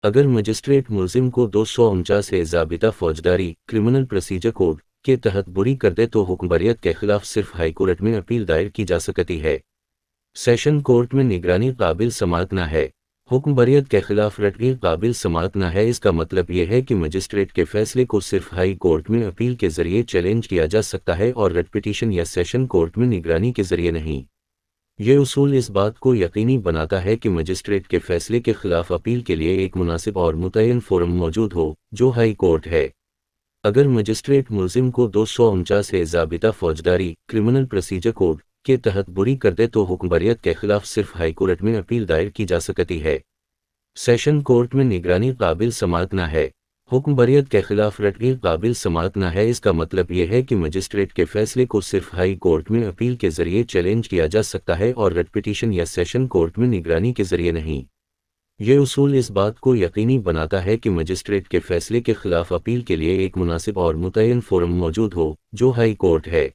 अगर मजिस्ट्रेट मुलजिम को 249 ज़ाबिता फौजदारी क्रिमिनल प्रोसीजर कोड के तहत बुरी कर दे तो हुक्म बरियत के खिलाफ सिर्फ हाई कोर्ट में अपील दायर की जा सकती है। सेशन कोर्ट में निगरानी काबिल समाअत न है। हुक्म बरियत के खिलाफ रटगी काबिल समाअत न है, इसका मतलब यह है कि मजिस्ट्रेट के फैसले को सिर्फ हाई कोर्ट में अपील के जरिए चैलेंज किया जा सकता है और रट पिटीशन या सेशन कोर्ट में निगरानी के जरिए नहीं। ये उसूल इस बात को यकीनी बनाता है कि मजिस्ट्रेट के फैसले के खिलाफ अपील के लिए एक मुनासिब और मुतय्यन फोरम मौजूद हो, जो हाई कोर्ट है। अगर मजिस्ट्रेट मुलजिम को 249 ज़ाबिता फौजदारी क्रिमिनल प्रोसीजर कोड के तहत बुरी कर दे तो हुक्म बरियत के खिलाफ सिर्फ हाई कोर्ट में अपील दायर की जा सकती है। सेशन कोर्ट में निगरानी काबिल समाअत न है। हुक्म बरियत के खिलाफ रटगी काबिल समाअत न है, इसका मतलब यह है कि मजिस्ट्रेट के फैसले को सिर्फ हाई कोर्ट में अपील के जरिए चैलेंज किया जा सकता है और रट पिटीशन या सेशन कोर्ट में निगरानी के जरिए नहीं। ये उसूल इस बात को यकीनी बनाता है कि मजिस्ट्रेट के फैसले के खिलाफ अपील के लिए एक मुनासिब और मुतय्यन फोरम मौजूद हो, जो हाई कोर्ट है।